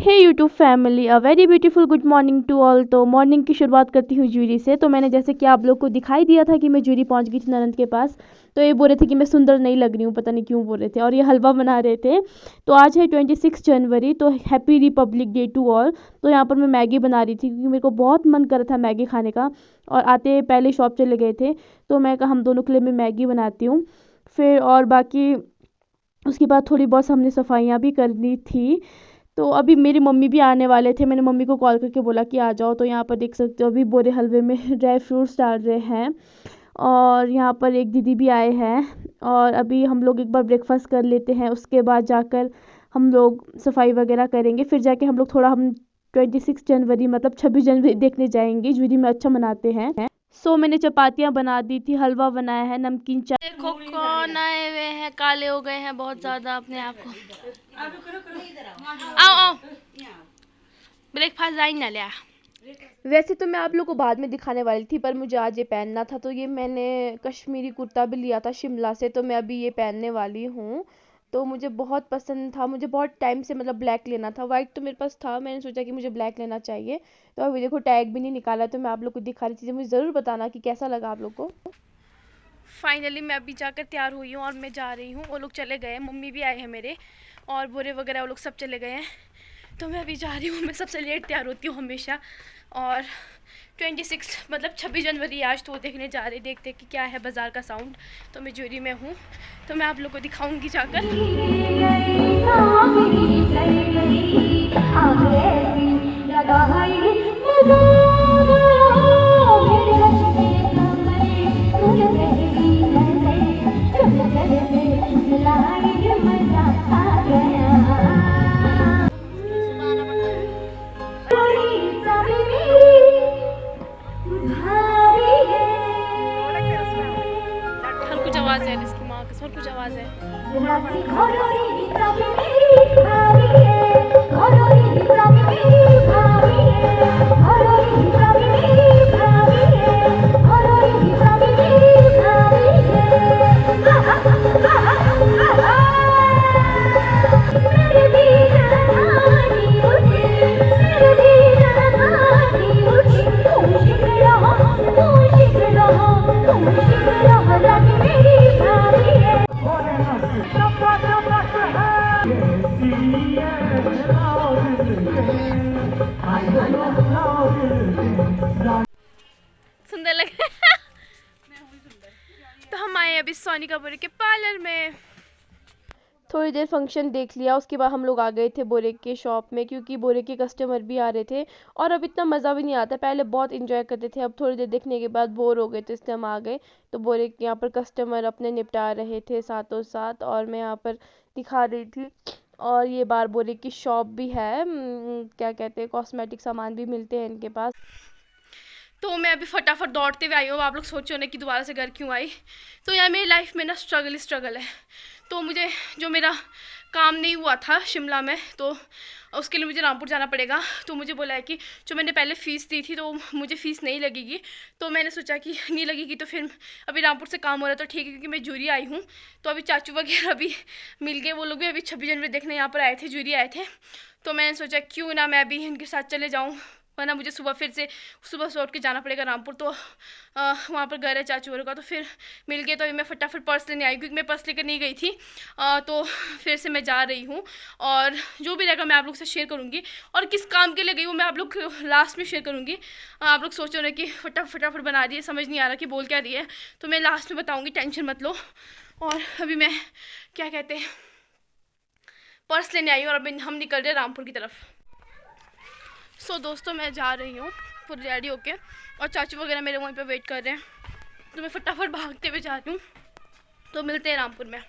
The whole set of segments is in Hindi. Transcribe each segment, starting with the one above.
Hey YouTube family, a very beautiful good morning to all. तो मॉर्निंग की शुरुआत करती हूँ ज्यूरी से। तो मैंने जैसे कि आप लोग को दिखाई दिया था कि मैं ज्यूरी पहुँच गई थी ननंद के पास। तो ये बोल रहे थे कि मैं सुंदर नहीं लग रही हूँ, पता नहीं क्यों बोल रहे थे, और ये हलवा बना रहे थे। तो आज है 26 जनवरी, तो happy Republic Day to all. तो यहाँ पर मैं मैगी बना रही थी क्योंकि मेरे को बहुत मन कर रहा था मैगी खाने का, और आते पहले शॉप चले गए थे। तो मैं कहा हम दोनों के लिए मैं मैगी बनाती हूँ। फिर और बाकी उसके बाद थोड़ी बहुत हमने सफाइयाँ भी करनी थी। तो अभी मेरी मम्मी भी आने वाले थे, मैंने मम्मी को कॉल करके बोला कि आ जाओ। तो यहाँ पर देख सकते हो अभी बोरे हलवे में ड्राई फ्रूट्स डाल रहे हैं, और यहाँ पर एक दीदी भी आए हैं। और अभी हम लोग एक बार ब्रेकफास्ट कर लेते हैं, उसके बाद जाकर हम लोग सफाई वगैरह करेंगे। फिर जाके हम लोग थोड़ा हम 26 जनवरी मतलब 26 जनवरी देखने जाएंगे, ज्यूरी में अच्छा मनाते हैं। मैंने चपातियाँ बना दी थी, हलवा बनाया है, नमकीन चाय। देखो कौन आए हुए हैं, काले हो गए हैं बहुत ज़्यादा अपने आप को। आओ आओ, ब्रेकफास्ट आई ना लिया। वैसे तो मैं आप लोग को बाद में दिखाने वाली थी, पर मुझे आज ये पहनना था। तो ये मैंने कश्मीरी कुर्ता भी लिया था शिमला से, तो मैं अभी ये पहनने वाली हूँ। तो मुझे बहुत पसंद था, मुझे बहुत टाइम से मतलब ब्लैक लेना था। वाइट तो मेरे पास था, मैंने सोचा कि मुझे ब्लैक लेना चाहिए। तो अभी देखो टैग भी नहीं निकाला, तो मैं आप लोग को दिखा रही थी। मुझे ज़रूर बताना कि कैसा लगा आप लोग को। फाइनली मैं अभी जाकर तैयार हुई हूँ और मैं जा रही हूँ। वो लोग चले गए, मम्मी भी आए हैं मेरे, और बोरे वगैरह वो लोग सब चले गए हैं। तो मैं अभी जा रही हूँ। मैं सबसे लेट तैयार होती हूँ हमेशा। और 26 मतलब 26 जनवरी आज, तो देखने जा रहे, देखते कि क्या है बाज़ार का साउंड। तो मैं ज्यूरी में हूँ, तो मैं आप लोग को दिखाऊंगी जाकर। हर कुछ आवाज़ है इसकी माँ की, हर कुछ आवाज़ है। सुंदर लगे। तो हम आए अभी सोनिका बोरे के पार्लर में। थोड़ी देर फंक्शन देख लिया, उसके बाद हम लोग आ गए थे बोरे के शॉप में, क्योंकि बोरे के कस्टमर भी आ रहे थे। और अब इतना मज़ा भी नहीं आता, पहले बहुत इंजॉय करते थे, अब थोड़ी देर देखने के बाद बोर हो गए, तो इसलिए हम आ गए। तो बोरे के यहाँ पर कस्टमर अपने निपटा रहे थे साथों साथ, और मैं यहाँ पर दिखा रही थी। और ये बार बोरे की शॉप भी है, क्या कहते हैं, कॉस्मेटिक सामान भी मिलते हैं इनके पास। तो मैं अभी फटाफट दौड़ते हुए आई हूँ। आप लोग सोचो ना कि दोबारा से घर क्यों आई। तो यार मेरी लाइफ में ना स्ट्रगल है। तो मुझे जो मेरा काम नहीं हुआ था शिमला में, तो उसके लिए मुझे रामपुर जाना पड़ेगा। तो मुझे बोला है कि जो मैंने पहले फ़ीस दी थी, तो मुझे फ़ीस नहीं लगेगी। तो मैंने सोचा कि नहीं लगेगी तो फिर अभी रामपुर से काम हो रहा है तो ठीक है, क्योंकि मैं ज्यूरी आई हूँ। तो अभी चाचू वगैरह भी मिल गए, वो लोग भी अभी 26 जनवरी देखने यहाँ पर आए थे, ज्यूरी आए थे। तो मैंने सोचा क्यों ना मैं अभी इनके साथ चले जाऊँ, वरना मुझे फिर से सुबह से उठ के जाना पड़ेगा रामपुर। तो वहाँ पर घर है चाचू का, तो फिर मिल गए। तो अभी मैं फटाफट पर्स लेने आई, क्योंकि मैं पर्स लेकर नहीं गई थी। तो फिर से मैं जा रही हूँ, और जो भी रहेगा मैं आप लोग से शेयर करूँगी। और किस काम के लिए गई हूँ मैं आप लोग लास्ट में शेयर करूँगी। आप लोग सोचो ना कि फटाफट बना रही है, समझ नहीं आ रहा कि बोल क्या रही है, तो मैं लास्ट में बताऊँगी, टेंशन मत लो। और अभी मैं क्या कहते हैं पर्स लेने आई हूँ, और अभी हम निकल रहे हैं रामपुर की तरफ। दोस्तों मैं जा रही हूँ पूरी रेडी होके, और चाचू वगैरह मेरे वहीं पे वेट कर रहे हैं। तो मैं फटाफट भागते हुए जा रही हूँ। तो मिलते हैं रामपुर में।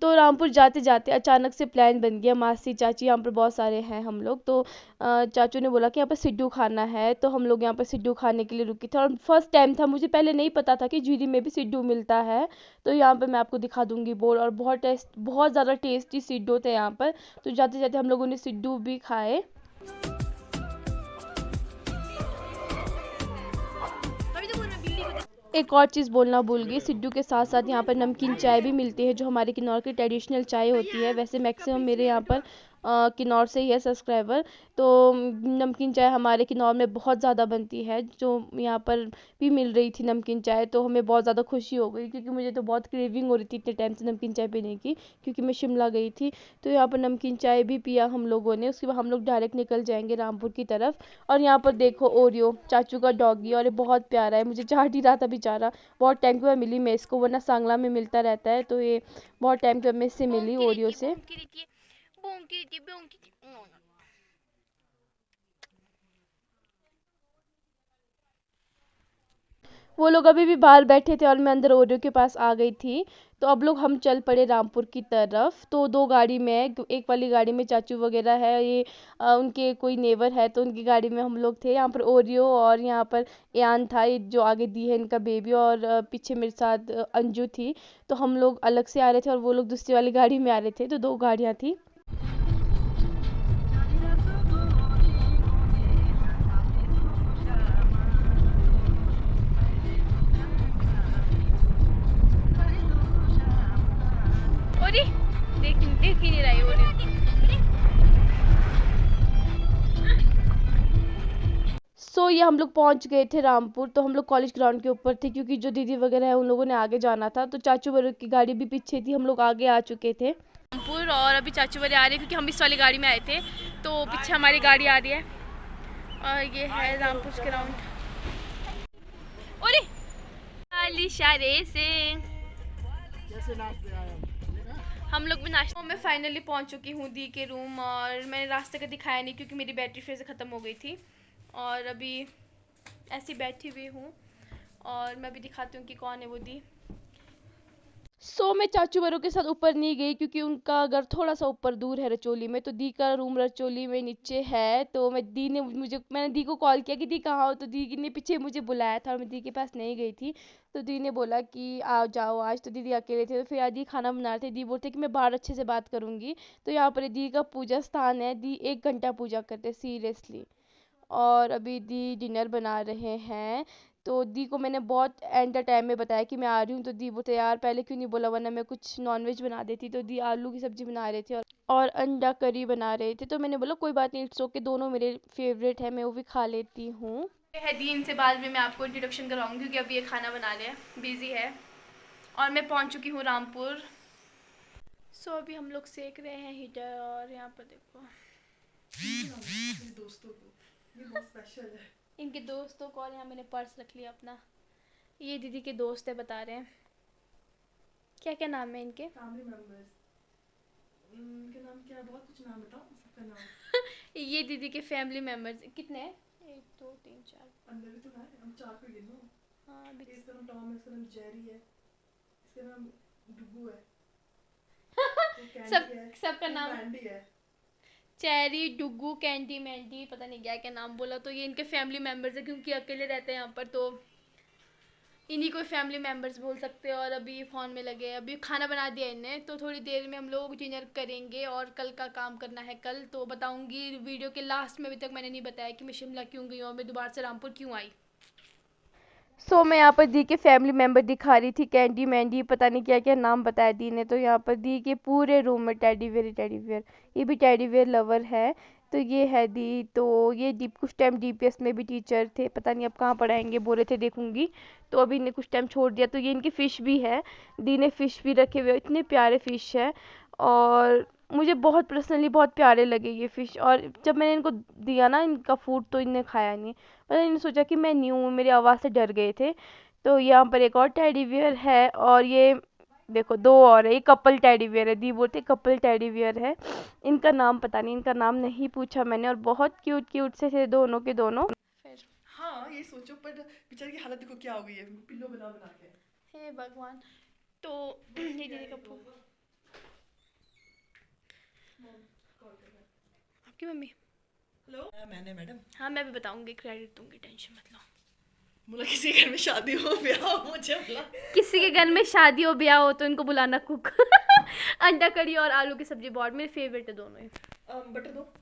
तो रामपुर जाते जाते अचानक से प्लान बन गया, मासी चाची यहाँ पर बहुत सारे हैं हम लोग। तो चाचू ने बोला कि यहाँ पर सिड्डू खाना है, तो हम लोग यहाँ पर सिड्डू खाने के लिए रुके थे। और फर्स्ट टाइम था, मुझे पहले नहीं पता था कि ज्यूरी में भी सिड्डू मिलता है। तो यहाँ पर मैं आपको दिखा दूंगी बोर्ड, और बहुत ज़्यादा टेस्टी सिड्डू थे यहाँ पर। तो जाते जाते हम लोगों ने सिड्डू भी खाए। एक और चीज़ बोलना भूल गई, सिड्डू के साथ साथ यहाँ पर नमकीन चाय भी मिलती है जो हमारे किन्नौर की ट्रेडिशनल चाय होती है। वैसे मैक्सिमम मेरे यहाँ पर किन्नौर से ही है सब्सक्राइबर, तो नमकीन चाय हमारे किन्नौर में बहुत ज़्यादा बनती है। जो यहाँ पर भी मिल रही थी नमकीन चाय, तो हमें बहुत ज़्यादा खुशी हो गई क्योंकि मुझे तो बहुत क्रेविंग हो रही थी इतने टाइम से नमकीन चाय पीने की, क्योंकि मैं शिमला गई थी। तो यहाँ पर नमकीन चाय भी पिया हम लोगों ने। उसके बाद हम लोग डायरेक्ट निकल जाएंगे रामपुर की तरफ। और यहाँ पर देखो ओरियो चाचू का डॉगी, और ये बहुत प्यारा है, मुझे चाट ही रहा था बेचारा। बहुत टाइम के बाद मिली मैं इसको, वरना सांगला में मिलता रहता है, तो ये बहुत टाइम के बाद मैं इससे मिली ओरियो से। वो लोग अभी भी बाहर बैठे थे और मैं अंदर ओरियो के पास आ गई थी। तो अब लोग हम चल पड़े रामपुर की तरफ। तो दो गाड़ी में, एक वाली गाड़ी में चाचू वगैरह है, ये उनके कोई नेबर है, तो उनकी गाड़ी में हम लोग थे। यहाँ पर ओरियो और यहाँ पर यान था, ये जो आगे दी है इनका बेबी, और पीछे मेरे साथ अंजू थी। तो हम लोग अलग से आ रहे थे और वो लोग दूसरी वाली गाड़ी में आ रहे थे, तो दो गाड़ियाँ थी। देख ही नहीं रही हो रही। ये हम लोग पहुंच गए थे रामपुर। तो हम लोग कॉलेज ग्राउंड के ऊपर थे, क्योंकि जो दीदी वगैरह है उन लोगों ने आगे जाना था, तो चाचू बड़े की गाड़ी भी पीछे थी, हम लोग आगे आ चुके थे रामपुर। और अभी चाचू बड़े आ रहे हैं क्योंकि हम इस वाली गाड़ी में आए थे, तो पीछे हमारी गाड़ी आ रही है। और ये है रामपुर ग्राउंड। और इशारे से हम लोग भी नाश्ते में फाइनली पहुंच चुकी हूँ दी के रूम। और मैंने रास्ते का दिखाया नहीं क्योंकि मेरी बैटरी फिर से ख़त्म हो गई थी, और अभी ऐसी बैठी हुई हूँ। और मैं भी दिखाती हूँ कि कौन है वो दी। मैं चाचू बरों के साथ ऊपर नहीं गई क्योंकि उनका घर थोड़ा सा ऊपर दूर है रचोली में, तो दी का रूम रचोली में नीचे है। तो मैंने दी को कॉल किया कि दी कहाँ हो, तो दी ने पीछे मुझे बुलाया था और मैं दी के पास नहीं गई थी। तो दी ने बोला कि आ जाओ आज, तो दीदी अकेले थे, तो फिर दी खाना बना रहे थे। दी बोलते कि मैं बाहर अच्छे से बात करूँगी। तो यहाँ पर दी का पूजा स्थान है, दी 1 घंटा पूजा करते सीरियसली। और अभी दी डिनर बना रहे हैं। तो दी को मैंने बहुत एंड द टाइम में बताया कि मैं आ रही हूँ, तो दी बोलते यार पहले क्यों नहीं बोला, वरना मैं कुछ नॉनवेज बना देती। तो दी आलू की सब्जी बना रहे थे और अंडा करी बना रहे थे। तो मैंने बोला कोई बात नहीं, इट्स ओके, दोनों मेरे फेवरेट है, मैं वो भी खा लेती हूँ। है दी, इनसे बाद में मैं आपको इंट्रोडक्शन कराऊंगी क्योंकि अभी ये खाना बना रहे हैं, बिजी है। और मैं पहुँच चुकी हूँ रामपुर। अभी हम लोग सेक रहे हैं हीटर। और यहाँ पर देखो दोस्तों को, ये बहुत स्पेशल है, इनके दोस्तों को। और यहाँ मैंने पर्स रख लिया अपना। ये दीदी के दोस्त है, बता रहे हैं क्या क्या नाम है इनके, फैमिली मेंबर्स। इनके नाम क्या है, बहुत कुछ नाम बताओ सबका नाम। ये दीदी के फैमिली मेंबर्स कितने हैं, 1 2 3 4 अंदर भी तो है, हम 4 को गिनो। हाँ अभी इसका नाम टॉम है, इसका नाम जेरी है, इसका नाम डुगू है। सबका नाम कैंडी है, चेरी, डुगू, कैंडी, मैंडी, पता नहीं क्या क्या नाम बोला। तो ये इनके फैमिली मेंबर्स है क्योंकि अकेले रहते हैं यहाँ पर, तो इन्हीं को फैमिली मेंबर्स बोल सकते हैं। और अभी फ़ोन में लगे हैं, अभी खाना बना दिया इन्हें, तो थोड़ी देर में हम लोग डिनर करेंगे और कल का काम करना है। कल तो बताऊंगी वीडियो के लास्ट में। अभी तक मैंने नहीं बताया कि मैं शिमला क्यों गई और मैं दोबारा से रामपुर क्यों आई। मैं यहाँ पर दी के फैमिली मेंबर दिखा रही थी, कैंडी मैंडी, पता नहीं क्या क्या नाम बताया दी ने। तो यहाँ पर दी के पूरे रूम में टेडी वेयर ही टेडी वेयर, ये भी टेडी वेयर लवर है। तो ये है दी। तो ये कुछ टाइम डीपीएस में भी टीचर थे, पता नहीं अब कहाँ पढ़ाएंगे, बोले थे देखूंगी। तो अभी इन्हें कुछ टाइम छोड़ दिया। तो ये इनकी फ़िश भी है, दी ने फ़िश भी रखे हुए, इतने प्यारे फ़िश है। और मुझे बहुत पर्सनली बहुत प्यारे लगे ये फ़िश। और जब मैंने इनको दिया ना इनका फूड, तो इन्हें खाया नहीं, मतलब इन्होंने सोचा कि मैं न्यू हूँ, मेरी आवाज़ से डर गए थे। तो यहाँ पर एक और टेडी बियर है, और ये देखो 2 और है, ये कपल टेडी बियर है, दी बोलते कपल टेडी बियर है। इनका नाम पता नहीं, इनका नाम नहीं पूछा मैंने। और बहुत क्यूट क्यूट से थे दोनों के दोनों। फिर हाँ ये सोचो, पर बेचारी की हालत देखो क्या हो गई है, पिल्लो बना बना के, हे भगवान। तो ये दीदी का आपकी मम्मी, हेलो मैंने मैडम, हाँ मैं भी बताऊंगी, क्रेडिट दूंगी, टेंशन मत लो। बोला किसी के घर में शादी हो ब्याह हो, मुझे बोला किसी के घर में शादी हो ब्याह हो तो इनको बुलाना कुक। अंडा करी और आलू की सब्जी बहुत मेरे फेवरेट है दोनों ही। बटर दो।